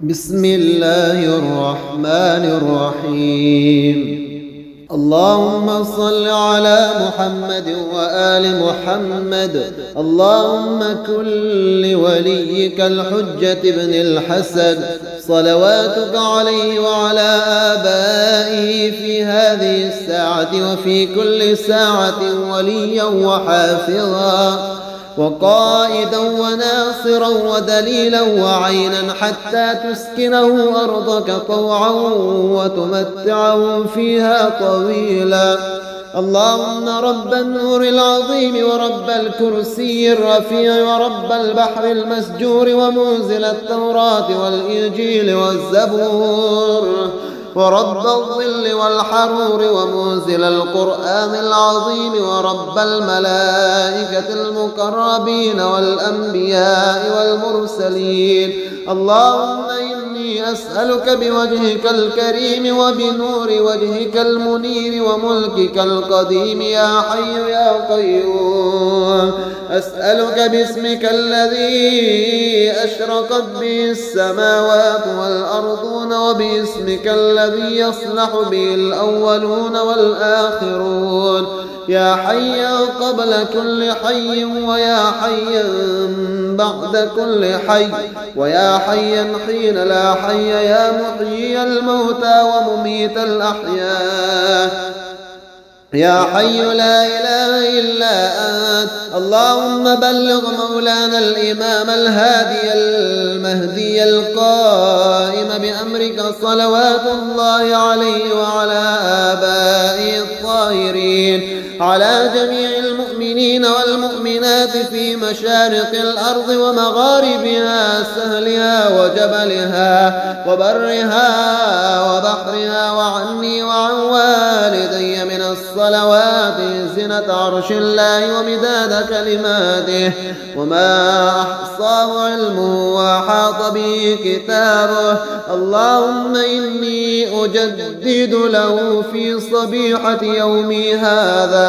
بسم الله الرحمن الرحيم. اللهم صل على محمد وآل محمد. اللهم كن لوليك الحجة بن الحسن صلواتك عليه وعلى آبائه في هذه الساعة وفي كل ساعة وليا وحافظا وقائدا وناصرا ودليلا وعينا حتى تسكنه أرضك طوعا وتمتعه فيها طويلا. اللهم رب النور العظيم ورب الكرسي الرفيع ورب البحر المسجور ومنزل التوراة والإنجيل والزبور ورب الظل والحرور ومنزل القرآن العظيم ورب الملائكة المقربين والأنبياء والمرسلين. اللهم إني أسألك بوجهك الكريم وبنور وجهك المنير وملكك القديم يا حي يا قيوم، أسألك باسمك الذي أشرقت به السماوات والأرضون وباسمك الذي يصلح به الأولون والآخرون يا حيا قبل كل حي ويا حيا بعد كل حي ويا حيا حين لا حي يا محيي الموتى ومميت الأحياء يا حي لا إله إلا أنت. اللهم بلغ مولانا الإمام الهادي المهدي القائم بأمرك صلوات الله عليه وعلى آبائه الطاهرين، على جميع المؤمنين والمؤمنات في مشارق الأرض ومغاربها، سهلها وجبلها وبرها وبحرها، وعني وعن والدي من الصلوات زنة عرش الله ومداد كلماته وما أحصاه علمه وأحاط به كتابه. اللهم إني أجدد له في صبيحة يومي هذا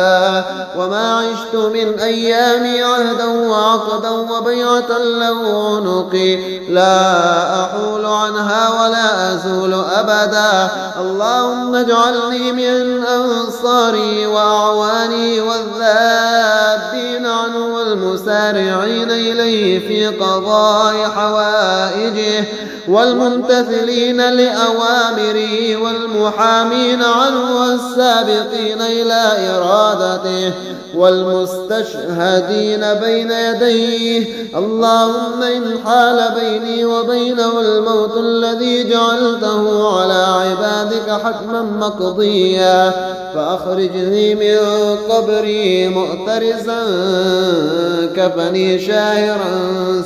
وما عشت من أيامي عهدا وعقدا وبيعة له عنقي لا أحول عنها ولا أزول أبدا. اللهم اجعلني من أنصاري وأعواني والذابين عنه والمسارعين إليه في قضاء حوائجه والممتثلين لأوامره والمحامين عنه والسابقين إلى إرادته والمستشهدين بين يديه. اللهم إن حال بيني وبينه الموت الذي جعلته على عبادك حتما مقضيا فأخرجني من قبري مؤترزا كفني شاهرا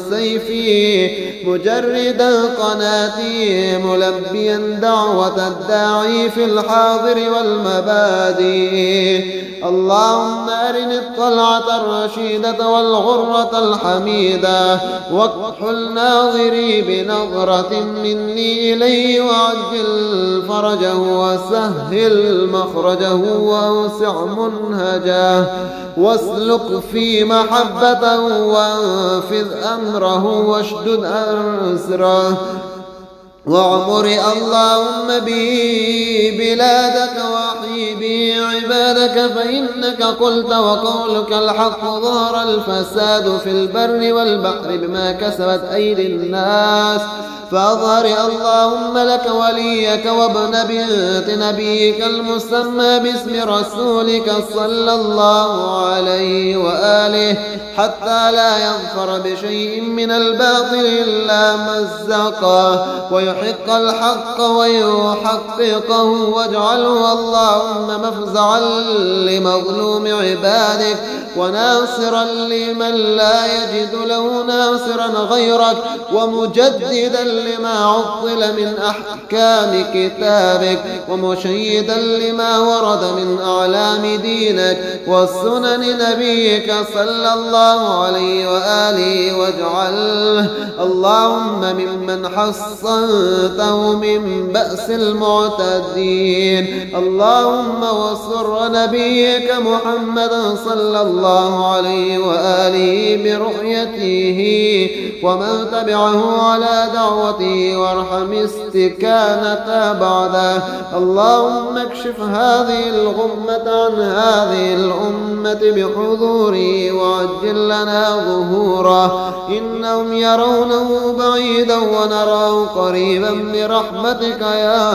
سيفي مجردا قناتي ملبيا دعوة الداعي في الحاضر والمبادئ. اللهم أرني الطلعة الرشيدة والغرة الحميدة واكحل ناظري بنظرة مني إليه وعجل فرجه وسهل مخرجه وأوسع منهجه واسلك في محبته وانفذ أمره واشدد أسره وعمر اللهم بي بلادك واحيي بي عبادك فإنك قلت وقولك الحق ظهر الفساد في البر والبحر بما كسبت أيدي الناس فأظهر اللهم لك وليك وابن بنت نبيك المسمى باسم رسولك صلى الله عليه وآله حتى لا يظفر بشيء من الباطل إلا مزقه ويحق الحق ويحققه واجعله اللهم مفزعا لمظلوم عبادك وناصرا لمن لا يجد له ناصرا غيرك ومجددا لما عطل من أحكام كتابك ومشيدا لما ورد من أعلام دينك وسنن نبيك صلى الله عليه وآله واجعله اللهم ممن حصنت وانتهوا من بأس المعتدين. اللهم وسر نبيك محمد صلى الله عليه وآله برؤيته ومن تبعه على دعوته وارحم استكانة بعده. اللهم اكشف هذه الغمة عن هذه الأمة بحضوره وعجل لنا ظهوره. إنهم يرونه بعيدا ونراه قريبا برحمتك يا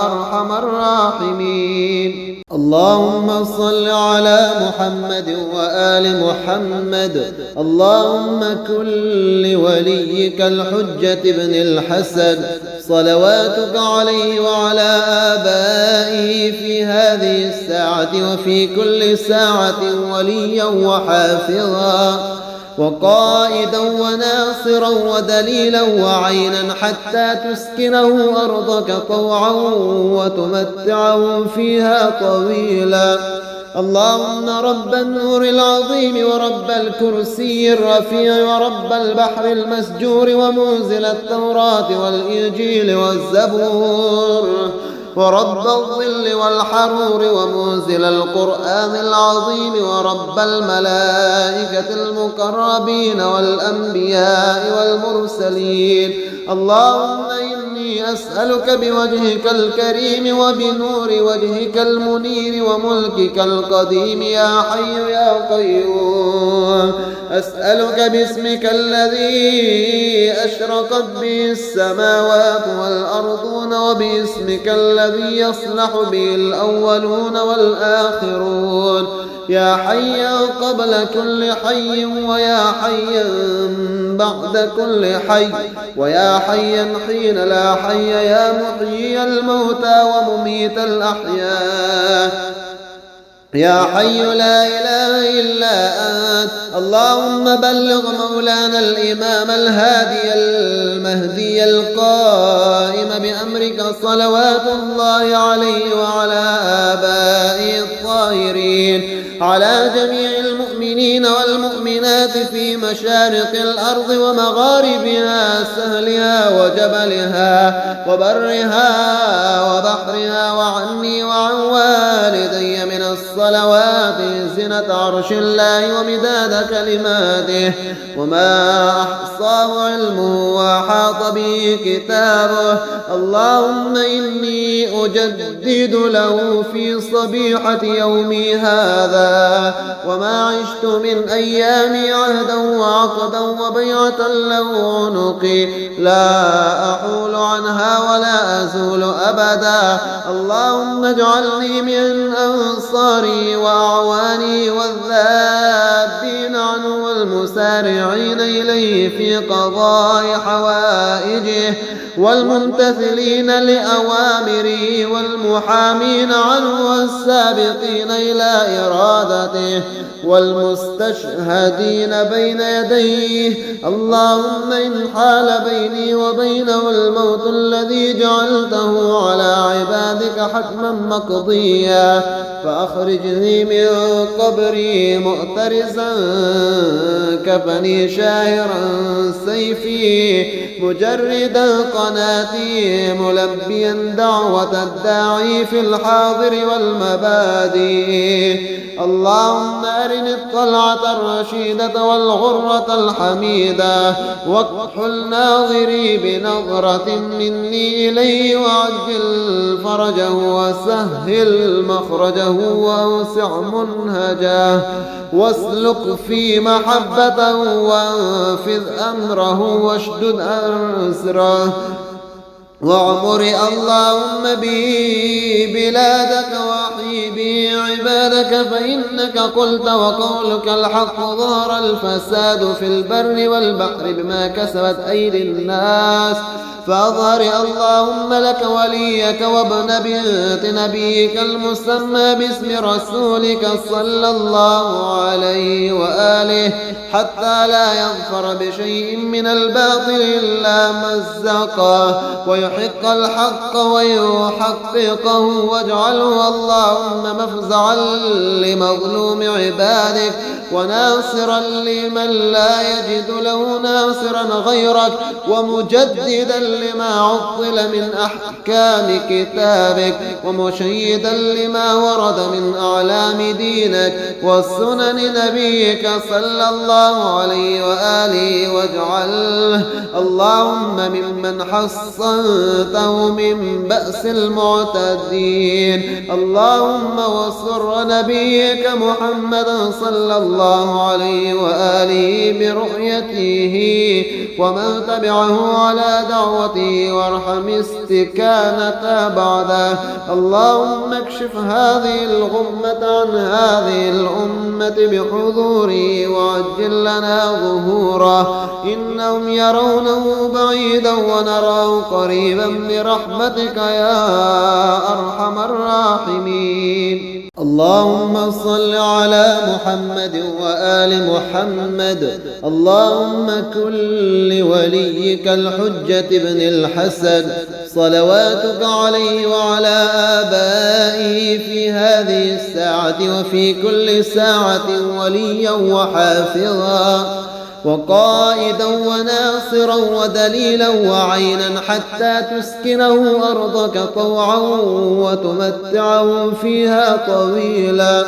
أرحم الراحمين. اللهم صل على محمد وآل محمد. اللهم كن لوليك الحجة بن الحسن صلواتك عليه وعلى آبائه في هذه الساعة وفي كل ساعة وليا وحافظا وقائدا وناصرا ودليلا وعينا حتى تسكنه أرضك طوعا وتمتعه فيها طويلا. اللهم رب النور العظيم ورب الكرسي الرفيع ورب البحر المسجور ومنزل التوراة والإنجيل والزبور ورب الظل والحرور ومنزل القرآن العظيم ورب الملائكة المقربين والأنبياء والمرسلين. اللهم إني أسألك بوجهك الكريم وبنور وجهك المنير وملكك القديم يا حي يا قيوم. أسألك باسمك الذي أشرقت به السماوات والأرضون وباسمك الذي يصلح به الأولون والآخرون يا حيا قبل كل حي ويا حيا بعد كل حي ويا حيا حين لا حي يا محيي الموتى ومميت الأحياء يا حي لا إله إلا أنت. اللهم بلغ مولانا الإمام الهادي المهدي القائم بأمرك صلوات الله عليه وعلى آبائه الطاهرين على جميع المؤمنين والمؤمنات في مشارق الأرض ومغاربها سهلها وجبلها وبرها وبحرها وعني وعن والدي من الصلوات زنة عرش الله ومداد كلماته وما أحصاه علمه وأحاط به كتابه. اللهم إني أجدد له في صبيحة يومي هذا وما عشت من أيامي عهدا وعقدا وبيعة له عنقي لا أحول عنها ولا أزول أبدا. اللهم اجعلني من أنصاري وأعواني والذابين عنه والمسارعين إليه في قضاء حوائجه والممتثلين لأوامره والمحامين عنه والسابقين إلى إرادته والمستشهدين بين يديه. اللهم إن حال بيني وبينه الموت الذي جعلته على عبادك حتما مقضيا فأخرجني من قبري مؤترزا كفني شاهرا سيفي مجردا قناتي ملبيا دعوة الداعي في الحاضر والمبادئ. اللهم أرني الطلعة الرشيدة والغرة الحميدة واكحل ناظري بنظرة مني إليه وعجل فرجه وسهل مخرجه وأوسع منهجه واسلك في محبته وانفذ أمره واشدد أسره وعمر اللهم به بلادك واحيي به عبادك فإنك قلت وقولك الحق ظهر الفساد في البر والبحر بما كسبت أيدي الناس فأظهر اللهم لك وليك وابن بنت نبيك المسمى باسم رسولك صلى الله عليه وآله حتى لا يظفر بشيء من الباطل إلا مزقه ويحق الحق ويحققه واجعله اللهم مفزعا لمظلوم عبادك وناصرا لمن لا يجد له ناصرا غيرك ومجددا لما عطل من أحكام كتابك ومشيدا لما ورد من أعلام دينك والسنن نبيك صلى الله عليه وآله واجعله اللهم ممن حصنته من بأس المعتدين اللهم وصر نبيك محمد صلى الله عليه وآله برؤيته ومن تبعه على دعوته وارحم استكانة بعده اللهم اكشف هذه الغمة عن هذه الأمة بحضوره وعجل لنا ظهوره إنهم يرونه بعيدا ونراه قريبا برحمتك يا أرحم الراحمين اللهم صل على محمد وآل محمد اللهم كن لوليك الحجة بن الحسن صلواتك عليه وعلى آبائه في هذه الساعة وفي كل ساعة وليا وحافظا وقائدا وناصرا ودليلا وعينا حتى تسكنه أرضك طوعا وتمتعه فيها طويلا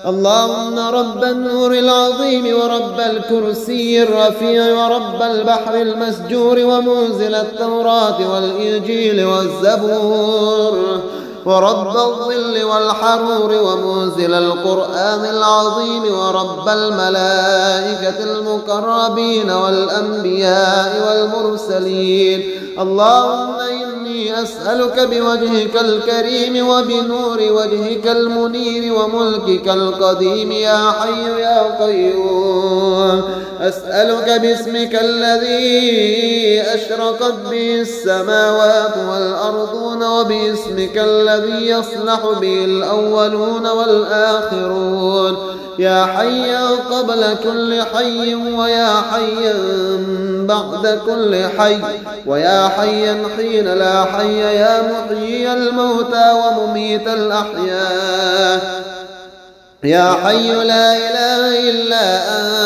اللهم رب النور العظيم ورب الكرسي الرفيع ورب البحر المسجور ومنزل التوراة والإنجيل والزبور ورب الظل والحرور ومنزل القرآن العظيم ورب الملائكة المقربين والأنبياء والمرسلين اللهم إني أسألك بوجهك الكريم وبنور وجهك المنير وملكك القديم يا حي يا قيوم أسألك باسمك الذي أشرقت به السماوات والأرضون وباسمك الذي يصلح به الأولون والآخرون يا حيا قبل كل حي ويا حيا بعد كل حي ويا حيا حين لا حي يا محيي الموتى ومميت الأحياء يا حي لا إله إلا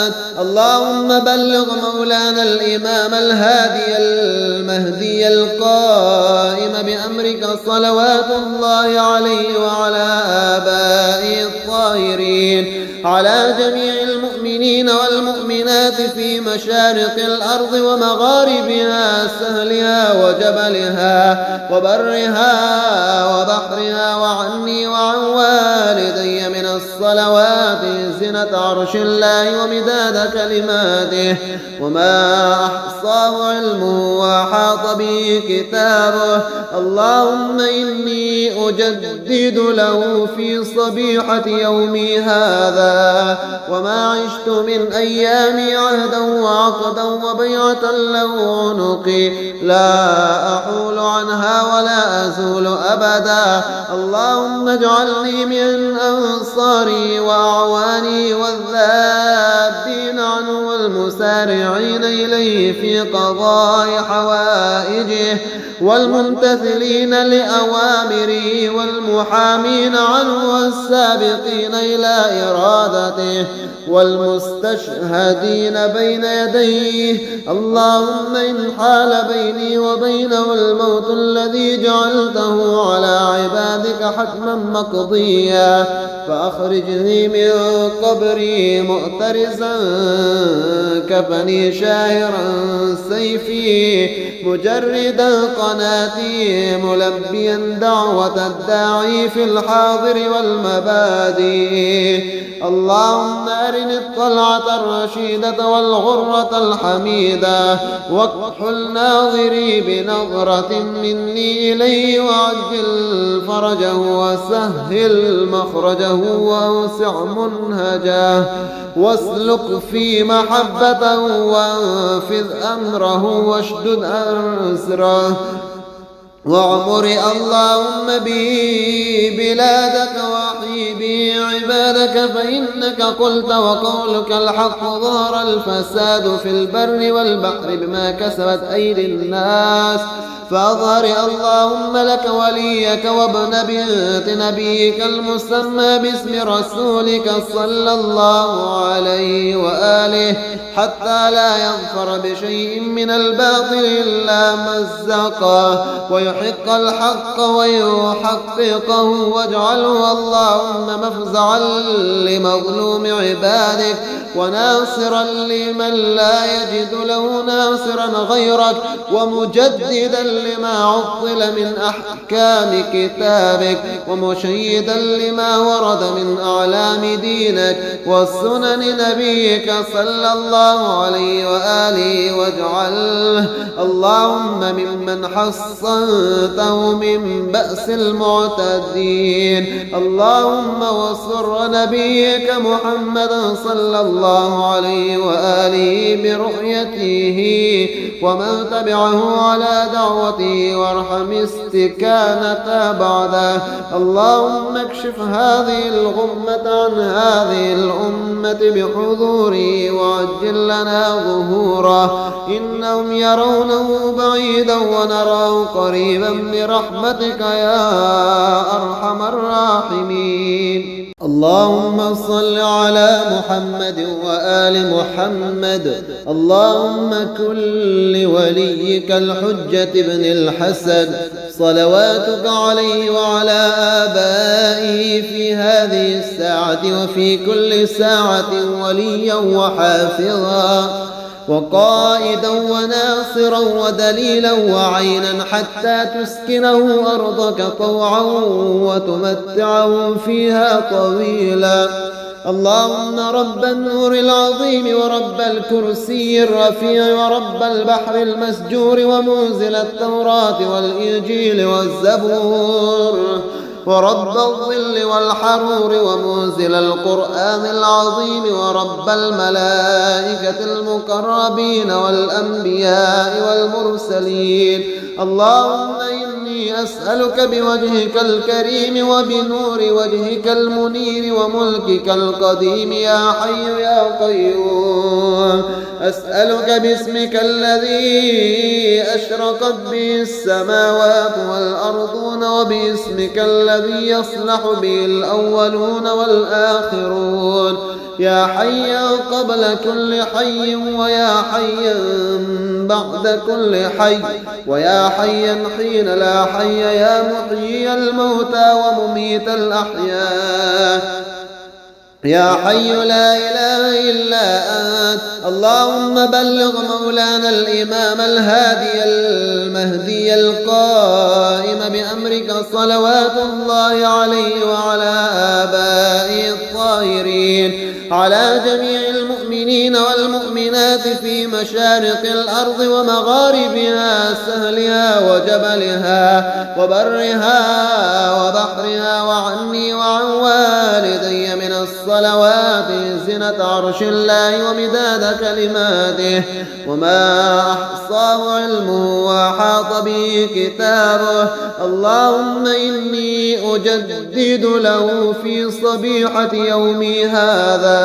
أنت اللهم بلغ مولانا الإمام الهادي المهدي القائم بأمرك صلوات الله عليه وعلى آبائه الطاهرين على جميع المؤمنين والمؤمنات في مشارق الأرض ومغاربها سهلها وجبلها وبرها وبحرها وعني وعن والدي من الصلوات زنة عرش الله ومداد كلماته وما أحصاه علمه وأحاط به كتابه اللهم إني أجدد له في صبيحة يومي هذا وما عشت من أيامي عهدا وعقدا وبيعة له عنقي لا أحول عنها ولا أزول أبدا اللهم اجعلني من أنصاري وأعواني والذابين عنه والمسارعين إليه في قضاء حوائجه والممتثلين لأوامره والمحامين عنه والسابقين إلى إرادته والمستشهدين بين يديه اللهم إن حال بيني وبينه الموت الذي جعلته على عبادك حتما مقضيا فأخرجني من قبري مؤترزا كفني شاهرا سيفي مجردا قناتي ملبيا دعوة الداعي في الحاضر والمبادئ اللهم أرني الطلعة الرشيدة والغرة الحميدة واكحل ناظري بنظرة مني إليه وعجل فرجه وسهل مخرجه وأوسع منهجه واسلك في محبته وانفذ أمره واشدد أسره واعمر اللهم بي بلادك واحيي بي عبادك، فإنك قلت وقولك الحق ظهر الفساد في البر والبحر بما كسبت أيدي الناس، فأظهر اللهم لك وليك وابن بنت نبيك المسمى باسم رسولك صلى الله عليه وآله، حتى لا يظفر بشيء من الباطل إلا مزقه، ويحق الحق ويحققه، واجعله اللهم مفزعا لمظلوم عبادك وناصرا لمن لا يجد له ناصرا غيرك، ومجددا لما عطل من أحكام كتابك، ومشيدا لما ورد من أعلام دينك وسنن نبيك صلى الله عليه وآله، واجعله اللهم ممن حصنته من بأس المعتدين. اللهم وصر نبيك محمد صلى الله عليه وآله برؤيته ومن تبعه على دعوته، وارحم استكانة بعده. اللهم اكشف هذه الغمة عن هذه الأمة بحضوره وعجل لنا ظهوره، إنهم يرونه بعيدا ونراه قريبا برحمتك يا أرحم الراحمين. اللهم صل على محمد وآل محمد. اللهم كن لوليك الحجة بن الحسن صلواتك عليه وعلى آبائه في هذه الساعة وفي كل ساعة وليا وحافظا وقائدا وناصرا ودليلا وعينا، حتى تسكنه أرضك طوعا وتمتعه فيها طويلا. اللهم رب النور العظيم ورب الكرسي الرفيع ورب البحر المسجور ومنزل التوراة والإنجيل والزبور ورب الظل والحرور ومنزل القرآن العظيم ورب الملائكة المقربين والأنبياء والمرسلين. اللهم إني أسألك بوجهك الكريم وبنور وجهك المنير وملكك القديم يا حي يا قيوم، أسألك باسمك الذي أشرقت به السماوات والأرضون، وباسمك الذي يصلح به الأولون والآخرون، يا حيا قبل كل حي ويا حيا بعد كل حي ويا حيا حين لا حي، يا محيي الموتى ومميت الأحياء، يا حي لا إله إلا أنت. اللهم بلغ مولانا الإمام الهادي المهدي القائم بأمرك صلوات الله عليه وعلى آبائه الطاهرين، على جميع المؤمنين والمؤمنات في مشارق الأرض ومغاربها، سهلها وجبلها وبرها وبحرها، وعني وعن والدي من الصلوات زنة عرش الله ومداد كلماته، وما أحصاه علمه وأحاط به كتابه. اللهم إني أجدد له في صبيحة يومي هذا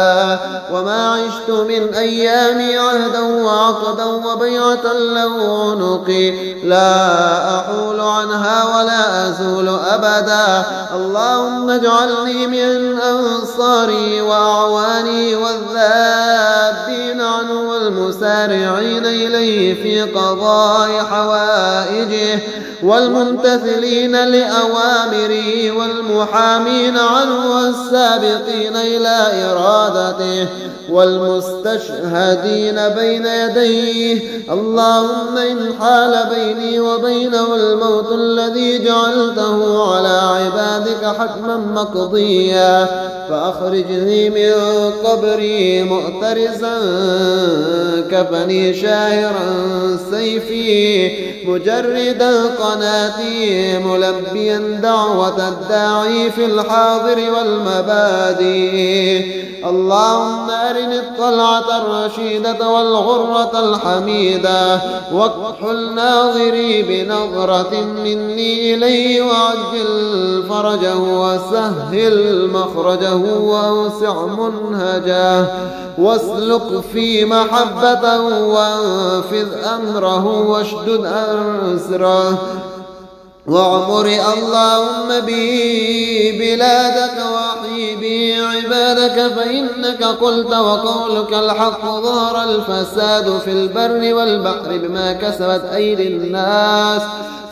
وما عشت من أيامي عهدا وعقدا وبيعة له عنقي، لا أحول عنها ولا أزول أبدا. اللهم اجعلني من أنصاري وأعواني والذابين عنه والمسارعين إليه في قضاء حوائجه والممتثلين لأوامره والمحامين عنه والسابقين إلى إرادته والمستشهدين بين يديه. اللهم إن حال بيني وبينه الموت الذي جعلته على عبادك حتما مقضيا، فأخرجني من قبري مؤترزا كفني شاهرا سيفي مجردا قناتي ملبيا دعوة الداعي في الحاضر والمبادئ. اللهم أرني الطلعة الرشيدة والغرة الحميدة واكحل ناظري بنظرة مني إليه وعجل فرجه وسهل مخرجه وأوسع منهجه واسلك في محبته وانفذ أمره واشدد أسره وعمر اللهم بي بلادك واحيي بي عبادك فإنك قلت وقولك الحق ظهر الفساد في البر والبحر بما كسبت أيدي الناس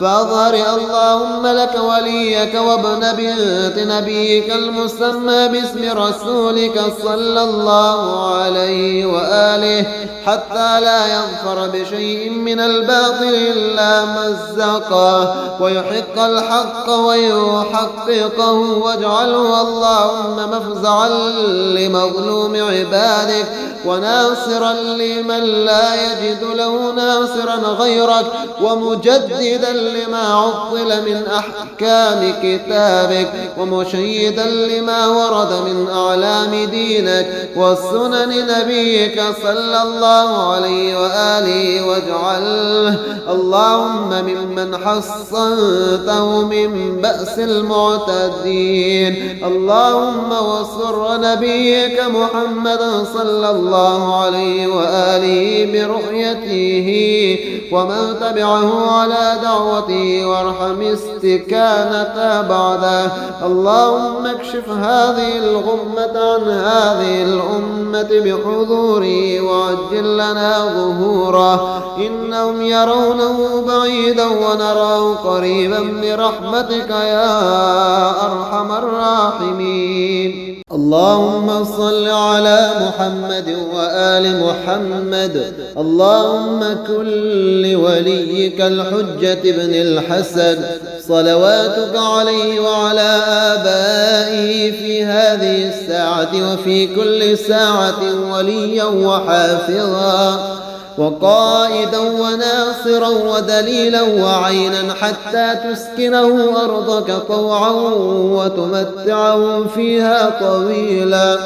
فأظهر اللهم لك وليك وابن بنت نبيك المسمى باسم رسولك صلى الله عليه وآله حتى لا يظفر بشيء من الباطل إلا مزقه ويحق الحق ويحققه واجعله اللهم مفزعا لمظلوم عبادك وناصرا لمن لا يجد له ناصرا غيرك ومجددا لما عطل من أحكام كتابك ومشيدا لما ورد من أعلام دينك والسنن نبيك صلى الله عليه وآله واجعله اللهم ممن حصنته من بأس المعتدين. اللهم وصر نبيك محمدا صلى الله عليه وآله برؤيته ومن تبعه على دعوته وارحم استكانة بعده. اللهم اكشف هذه الغمة عن هذه الأمة بحضوره وعجل لنا ظهوره إنهم يرونه بعيدا ونراه قريبا برحمتك يا أرحم الراحمين. اللهم صل على محمد وآل محمد. اللهم كن لوليك الحجة بن الحسن صلواتك عليه وعلى آبائه في هذه الساعة وفي كل ساعة وليا وحافظا وقائدا وناصرا ودليلا وعينا حتى تسكنه أرضك طوعا وتمتعه فيها طويلا.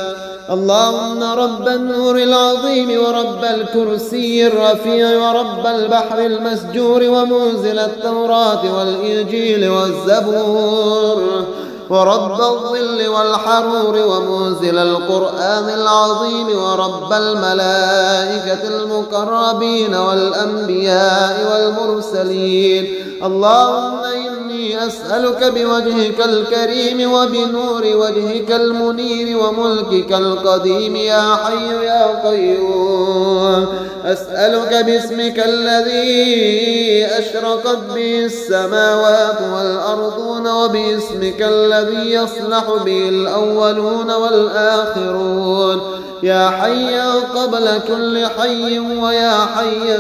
اللهم رب النور العظيم ورب الكرسي الرفيع ورب البحر المسجور ومنزل التوراة والإنجيل والزبور ورب الظل والحرور ومنزل القرآن العظيم ورب الملائكة المقربين والأنبياء والمرسلين. اللهم إني أسألك بوجهك الكريم وبنور وجهك المنير وملكك القديم يا حي يا قيوم أسألك باسمك الذي أشرقت به السماوات والأرضون وباسمك الذي يصلح به الأولون والآخرون يا حيا قبل كل حي ويا حيا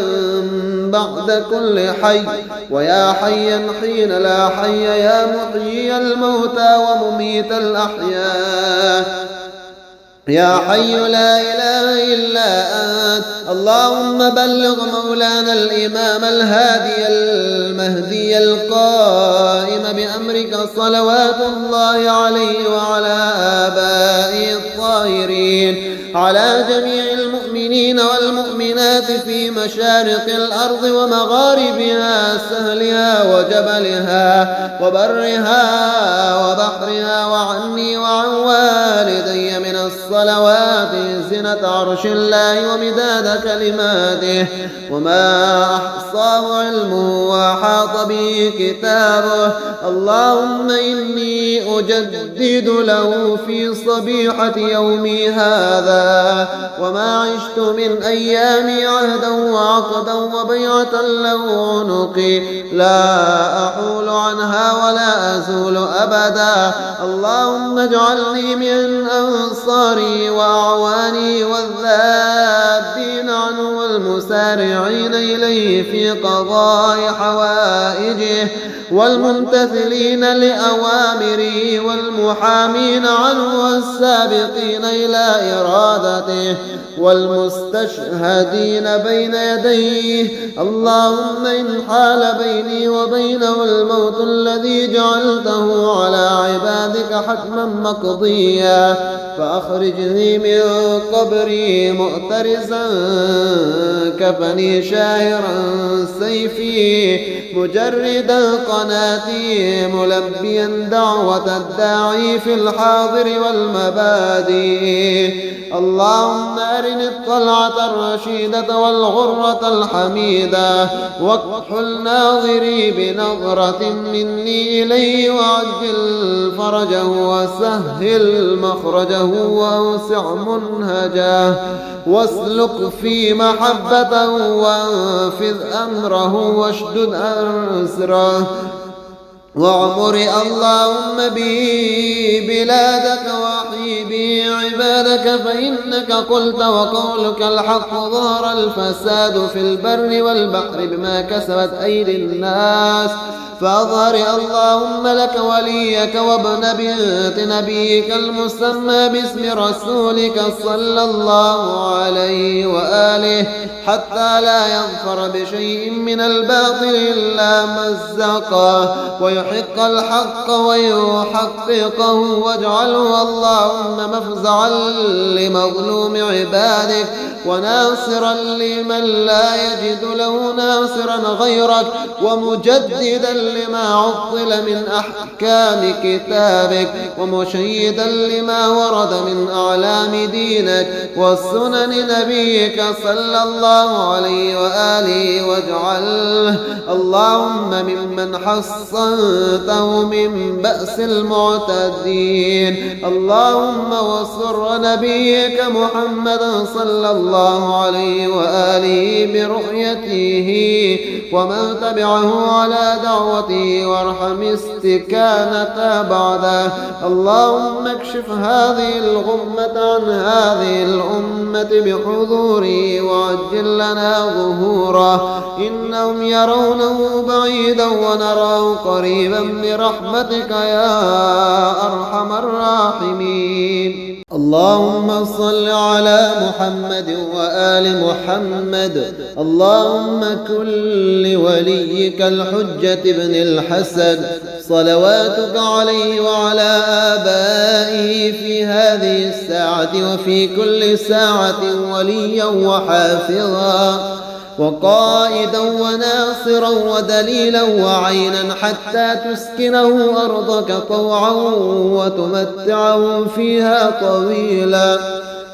بعد كل حي ويا حيا حين لا حي يا محيي الموتى ومميت الأحياء يا حي لا إله إلا أنت. اللهم بلغ مولانا الإمام الهادي المهدي القائم بأمرك صلوات الله عليه وعلى آبائه الطاهرين على جميع المؤمنين والمؤمنات في مشارق الأرض ومغاربها سهلها وجبلها وبرها وبحرها وعني وعن والدي من الصلوات زنة عرش الله ومداد كلماته وما أحصاه علمه وأحاط به كتابه. اللهم إني أجدد له في صبيحة يومي هذا وما عشت من أيامي عهدا وعقدا وبيعة له عنقي لا أحول عنها ولا أزول أبدا. اللهم اجعلني من أنصاري وأعواني والذابين عنه والمسارعين إليه في قضاء حوائجه والممتثلين لأوامره والمحامين عنه والسابقين إلى إرادته والمستشهدين بين يديه. اللهم إن حال بيني وبينه الموت الذي جعلته على عبادك حتما مقضيا فأخرجني من قبري مؤترزا كفني شاهرا سيفي مجردا قناتي ملبيا دعوة الداعي في الحاضر والمبادئ. اللهم أرني الطلعة الرشيدة والغرة الحميدة واكحل ناظري بنظرة مني إليه وعجل فرجه وسهل مخرجه وأوسع منهجه واسلك في محبته وانفذ أمره واشدد أسره واعمر اللهم به بلادك واحيي به عبادك فإنك قلت وقولك الحق ظهر الفساد في البر والبحر بما كسبت أيدي الناس فأظهر اللهم لك وليك وابن بنت نبيك المسمى باسم رسولك صلى الله عليه وآله حتى لا يظفر بشيء من الباطل إلا مزقه ويحق الحق ويحققه واجعله اللهم مفزعا لمظلوم عبادك وناصرا لمن لا يجد له ناصرا غيرك ومجددا لما عطل من أحكام كتابك ومشيدا لما ورد من أعلام دينك والسنن نبيك صلى الله عليه وآله واجعله اللهم ممن حصنته من بأس المعتدين. اللهم وصر نبيك محمد صلى الله عليه وآله برؤيته ومن تبعه على دعوته وارحم استكانة بعده. اللهم اكشف هذه الغمة عن هذه الأمة بحضوره وعجل لنا ظهوره إنهم يرونه بعيدا ونراه قريبا برحمتك يا أرحم الراحمين. اللهم صل على محمد وآل محمد. اللهم كن لوليك الحجة بن الحسن صلواتك عليه وعلى آبائه في هذه الساعة وفي كل ساعة وليا وحافظا وقائدا وناصرا ودليلا وعينا حتى تسكنه أرضك طوعا وتمتعه فيها طويلا.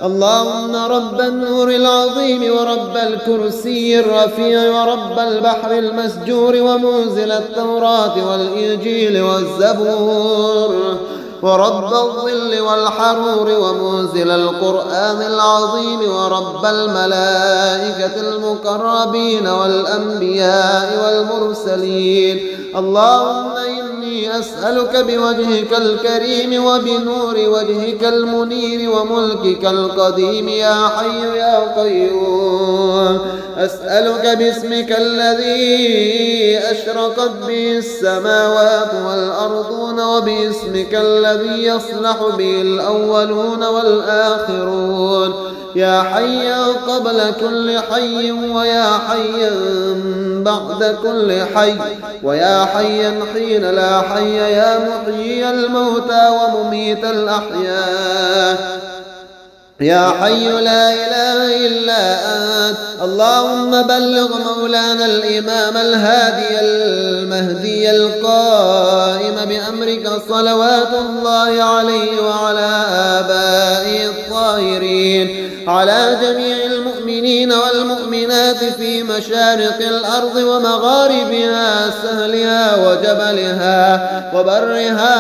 اللهم رب النور العظيم ورب الكرسي الرفيع ورب البحر المسجور ومنزل التوراة والإنجيل والزبور ورب الظل والحرور ومنزل القرآن العظيم ورب الملائكة المقربين والأنبياء والمرسلين. اللهم إني أسألك بوجهك الكريم وبنور وجهك المنير وملكك القديم يا حي يا قيوم أسألك باسمك الذي أشرقت به السماوات والأرضون وباسمك الذي يصلح به الأولون والآخرون يا حيا قبل كل حي ويا حيا بعد كل حي ويا حيا حين لا حي يا محيي الموتى ومميت الأحياء يا حي لا إله إلا أنت. اللهم بلغ مولانا الإمام الهادي المهدي القائم بأمرك صلوات الله عليه وعلى آبائه الطاهرين على جميع المؤمنين والمؤمنات في مشارق الأرض ومغاربها سهلها وجبلها وبرها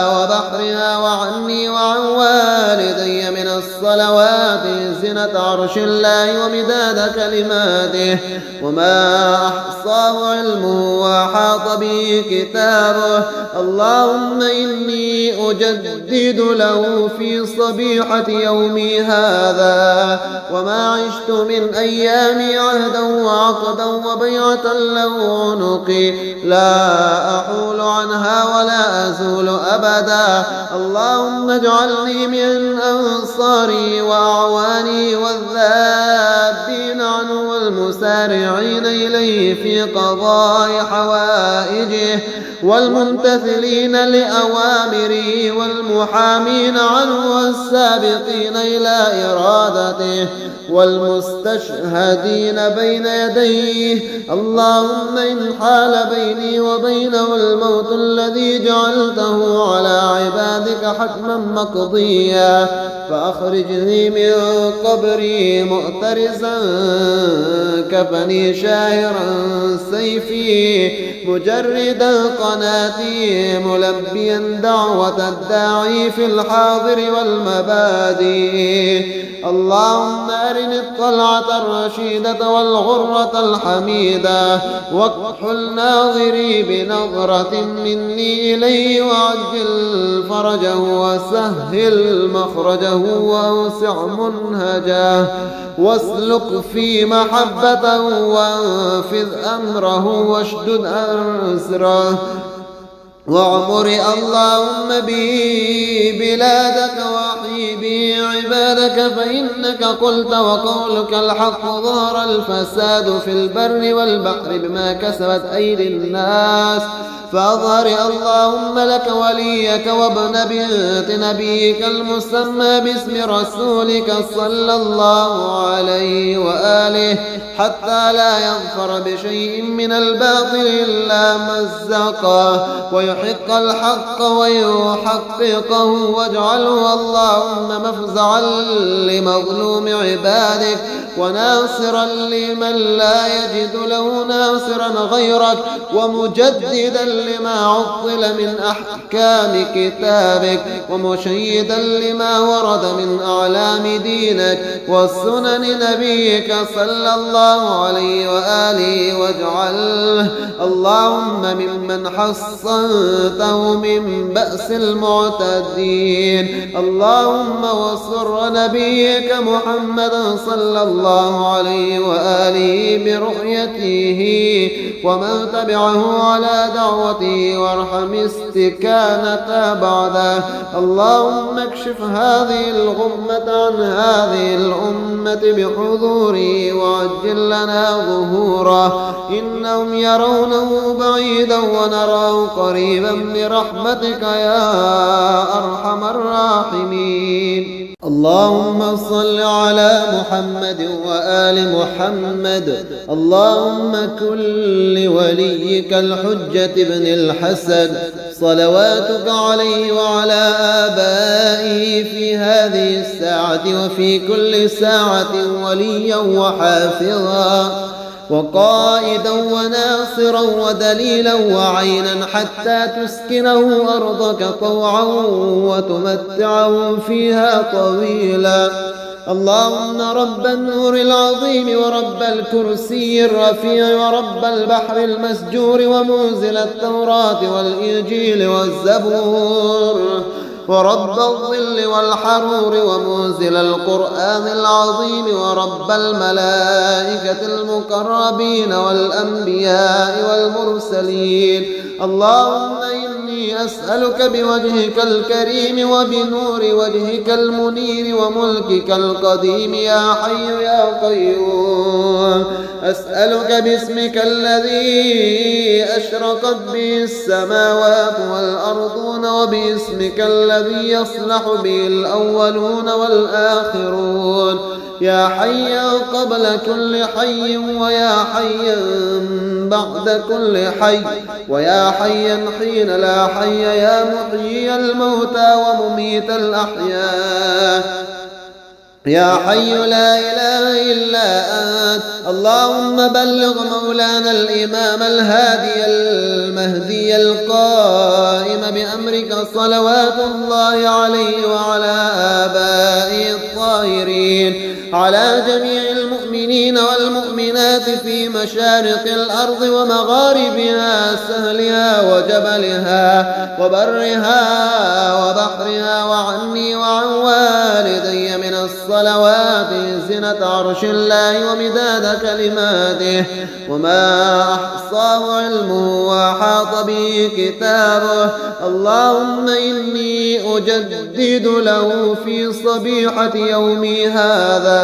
وبحرها وعني وعن والدي من الصلوات زنة عرش الله ومداد كلماته، وما أحصاه علمه وأحاط به كتابه. اللهم إني أجدد له في صبيحة يومي هذا وما عشت من أيامي عهدا وعقدا وبيعة له عنقي لا أحول عنها ولا أزول أبدا. اللهم اجعلني من أنصاري وأعواني والذابين عنه والمسارعين إليه في قضاء حوائجه والممتثلين لأوامره والمحامين عنه والسابقين إلى إرادته والمستشهدين بين يديه. اللهم إن حال بيني وبينه الموت الذي جعلته على عبادك حتما مقضيا فأخرجني من قبري مؤترسا كفني شاهرا سيفي مجردا قناتي ملبيا دعوة الداعي في الحاضر والمبادئ. اللهم أرني الطلعة الرشيدة والغرة الحميدة واكحل ناظري بنظرة مني إليه وعجل فرجه وسهل مخرجه وأوسع منهجه واسلك في محبته وانفذ أمره واشدد أسره واعمر اللهم به بلادك واحيي به عبادك فإنك قلت وقولك الحق ظهر الفساد في البر والبحر بما كسبت أيدي الناس فأظهر اللهم لك وليك وابن بنت نبيك المسمى باسم رسولك صلى الله عليه وآله حتى لا يظفر بشيء من الباطل إلا مزقه ويحق الحق ويحققه واجعله اللهم مفزعا لمظلوم عبادك وناصرا لمن لا يجد له ناصرا غيرك ومجددا لما عطل من أحكام كتابك ومشيدا لما ورد من أعلام دينك والسنن نبيك صلى الله عليه وآله واجعله اللهم ممن حصنته من بأس المعتدين. اللهم وصر نبيك محمد صلى الله عليه وآله برؤيته ومن تبعه على دعوته وارحم استكانة بعده. اللهم اكشف هذه الغمة عن هذه الأمة بحضوره وعجل لنا ظهوره إنهم يرونه بعيدا ونراه قريبا برحمتك يا أرحم الراحمين. اللهم صل على محمد وآل محمد. اللهم كن لوليك الحجة بن الحسن صلواتك عليه وعلى آبائه في هذه الساعة وفي كل ساعة وليا وحافظا وقائدا وناصرا ودليلا وعينا حتى تسكنه أرضك طوعا وتمتعه فيها طويلا. اللهم رب النور العظيم ورب الكرسي الرفيع ورب البحر المسجور ومنزل التوراة والإنجيل والزبور ورب الظل والحرور ومنزل القرآن العظيم ورب الملائكة المقربين والأنبياء والمرسلين. اللهم إني أسألك بوجهك الكريم وبنور وجهك المنير وملكك القديم يا حي يا قيوم أسألك باسمك الذي أشرقت به السماوات والأرضون وباسمك الذي يصلح به الأولون والآخرون يا حيا قبل كل حي ويا حيا بعد كل حي ويا حيا حين لا حي يا محيي الموتى ومميت الأحياء يا حي لا إله إلا أنت. اللهم بلغ مولانا الإمام الهادي المهدي القائم بأمرك صلوات الله عليه وعلى آبائه الطاهرين على جميع المؤمنين والمؤمنات في مشارق الأرض ومغاربها، سهلها وجبلها وبرها وبحرها، وعني وعن والدي من الصلوات زنة عرش الله ومداد كلماته، وما أحصاه علمه وأحاط به كتابه. اللهم إني أجدد له في صبيحة يومي هذا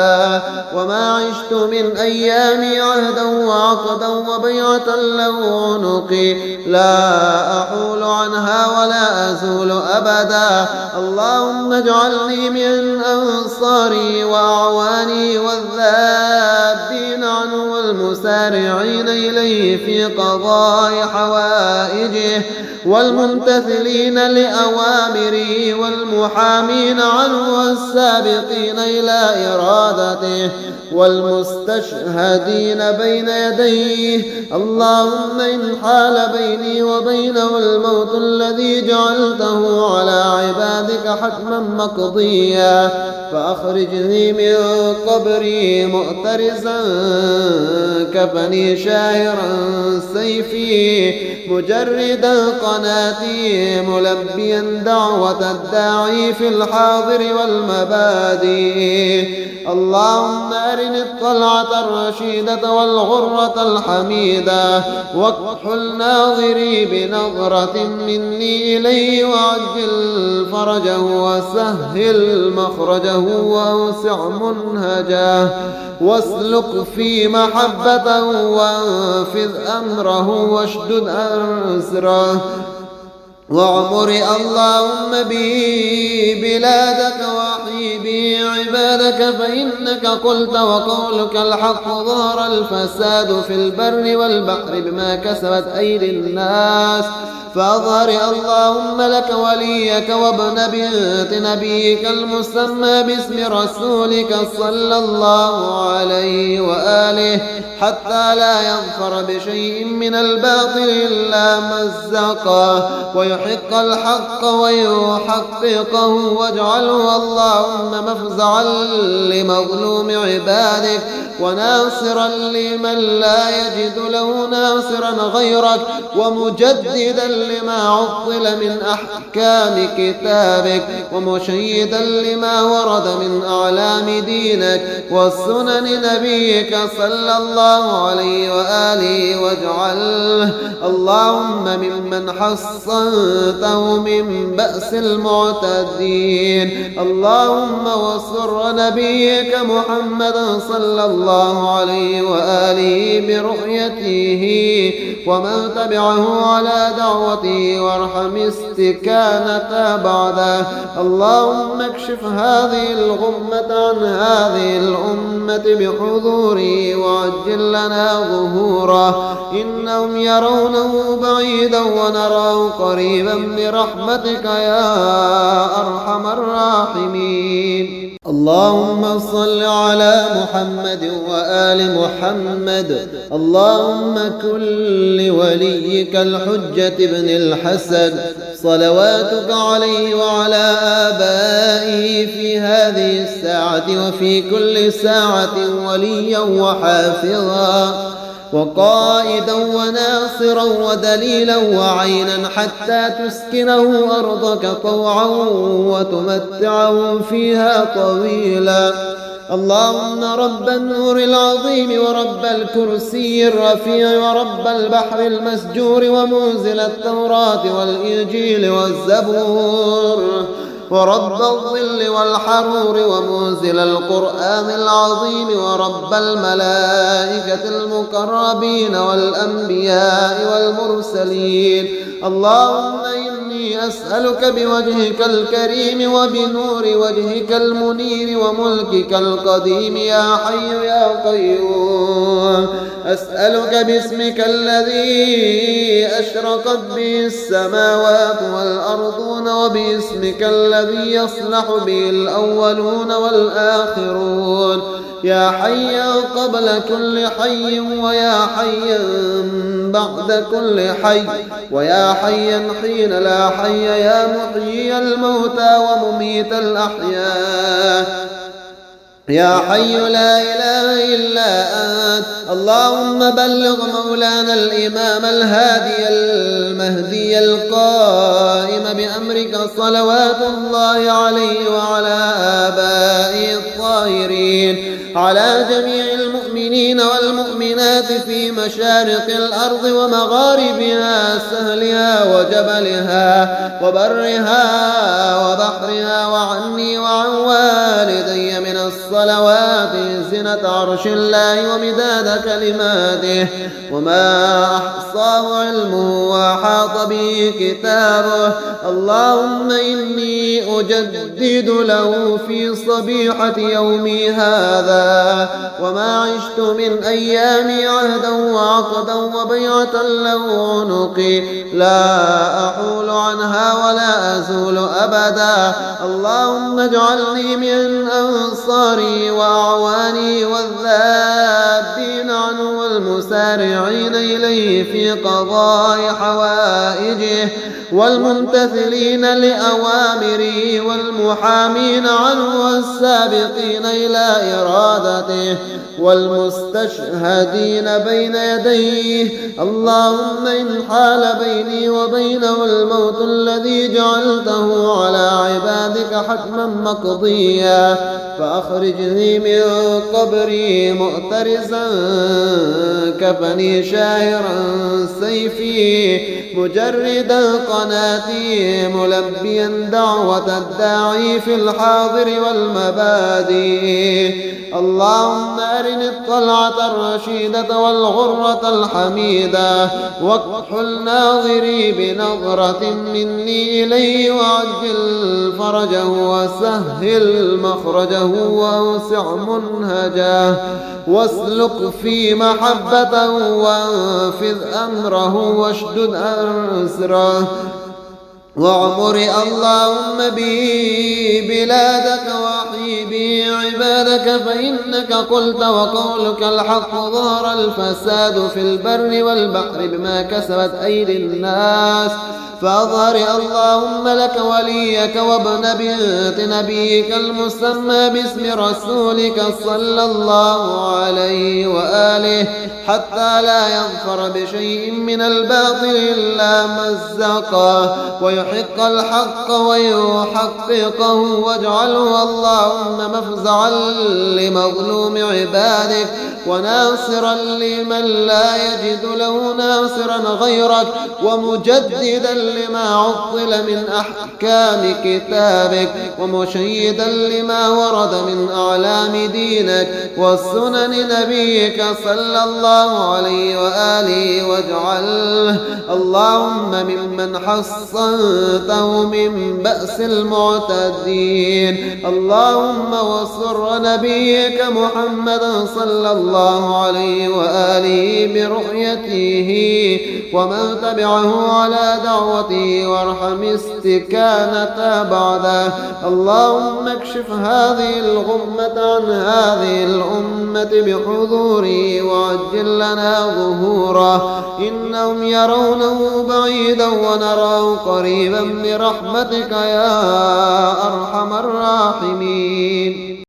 وما عشت من أيامي عهدا وعقدا وبيعة له عنقي لا أحول عنها ولا أزول أبدا. اللهم اجعلني من أنصاري وأعواني والذابين عنه والمسارعين إليه في قضاء حوائجه والممتثلين لأوامره والمحامين عنه والسابقين إلى إرادته والمستشهدين بين يديه. اللهم إن حال بيني وبينه الموت الذي جعلته على عبادك حتما مقضيا فأخرجني من قبري مؤترزا كفني شاهرا سيفي مجردا قناتي ملبيا دعوة الداعي في الحاضر والمبادئ. اللهم أرني الطلعة الرشيدة والغرة الحميدة واكحل ناظري بنظرة مني إليه وعجل فرجه وسهل مخرجه وأوسع منهجه واسلك في محبته وانفذ أمره واشدد أسره وعمر اللهم به بلادك واحيي به عبادك فإنك قلت وقولك الحق ظهر الفساد في البر والبحر بما كسبت أيدي الناس فأظهر اللهم لك وليك وابن بنت نبيك المسمى باسم رسولك صلى الله عليه وآله حتى لا يظفر بشيء من الباطل إلا مزقه ويحق الحق ويحققه واجعله اللهم مفزعا لمظلوم عبادك وناصرا لمن لا يجد له ناصرا غيرك ومجددا لما عطل من أحكام كتابك ومشيدا لما ورد من أعلام دينك وسنن نبيك صلى الله عليه وآله واجعله اللهم ممن حصنته من بأس المعتدين. اللهم وسر نبيك محمدا صلى الله عليه وآله برؤيته ومن تبعه على دعوته وارحم استكانة بعده. اللهم اكشف هذه الغمة عن هذه الأمة بحضوره وعجل لنا ظهوره إنهم يرونه بعيدا ونراه قريبا برحمتك يا أرحم الراحمين. اللهم صل على محمد وآل محمد. اللهم كن لوليك الحجة بن الحسن صلواتك عليه وعلى آبائه في هذه الساعة وفي كل ساعة وليا وحافظا وقائدا وناصرا ودليلا وعينا حتى تسكنه أرضك طوعا وتمتعه فيها طويلا. اللهم رب النور العظيم ورب الكرسي الرفيع ورب البحر المسجور ومنزل التوراة والإنجيل والزبور ورب الظل والحرور ومنزل القرآن العظيم ورب الملائكة المقربين والأنبياء والمرسلين. اللهم إني أسألك بوجهك الكريم وبنور وجهك المنير وملكك القديم يا حي يا قيوم أسألك باسمك الذي أشرقت به السماوات والأرضون وباسمك الذي يصلح به الأولون والآخرون يا حيا قبل كل حي ويا حيا بعد كل حي ويا حيا حين لا حي يا محيي الموتى ومميت الأحياء يا حي لا إله إلا أنت. اللهم بلغ مولانا الإمام الهادي المهدي القائم بأمرك صلوات الله عليه وعلى آبائه الطاهرين، على جميع المؤمنين والمؤمنات في مشارق الأرض ومغاربها، سهلها وجبلها وبرها وبحرها، وعني وعن والدي من الصلوات زنة عرش الله ومداد كلماته، وما أحصاه علمه وأحاط به كتابه. اللهم إني أجدد له في صبيحة يومي هذا وما عشت من أيامي عهدا وعقدا وبيعة له عنقي لا أحول عنها ولا أزول أبدا. اللهم اجعلني من أنصاري وأعواني والذابين عنه والمسارعين إليه في قضاء حوائجه والممتثلين لأوامره والمحامين عنه والسابقين إلى إرادته والمستشهدين بين يديه. اللهم إن حال بيني وبينه الموت الذي جعلته على عبادك حتما مقضيا فأخرجني من قبري مؤترزا كفني شاهرا سيفي مجردا قناتي ملبيا دعوة الداعي في الحاضر والمبادئ. اللهم أرني الطلعة الرشيدة والغرة الحميدة واكحل ناظري بنظرة مني إليه وعجل فرجه وسهل مخرجه وأوسع منهجه واسلك في محبته وانفذ أمره واشدد أسره وعمر اللهم به بلادك واحيي به عبادك فإنك قلت وقولك الحق ظهر الفساد في البر والبحر بما كسبت أيدي الناس فأظهر اللهم لك وليك وابن بنت نبيك المسمى باسم رسولك صلى الله عليه وآله حتى لا يظفر بشيء من الباطل إلا مزقه ويحق الحق ويحققه واجعله اللهم مفزعا لمظلوم عبادك وناصرا لمن لا يجد له ناصرا غيرك ومجددا لما عطل من أحكام كتابك ومشيدا لما ورد من أعلام دينك وسنن نبيك صلى الله عليه وآله واجعله اللهم ممن حصنته من بأس المعتدين. اللهم وصر نبيك محمدا صلى الله عليه وآله برؤيته ومن تبعه على دعوته وارحم استكانة بعده. اللهم اكشف هذه الغمة عن هذه الأمة بحضوره وعجل لنا ظهوره إنهم يرونه بعيدا ونراه قريبا برحمتك يا أرحم الراحمين.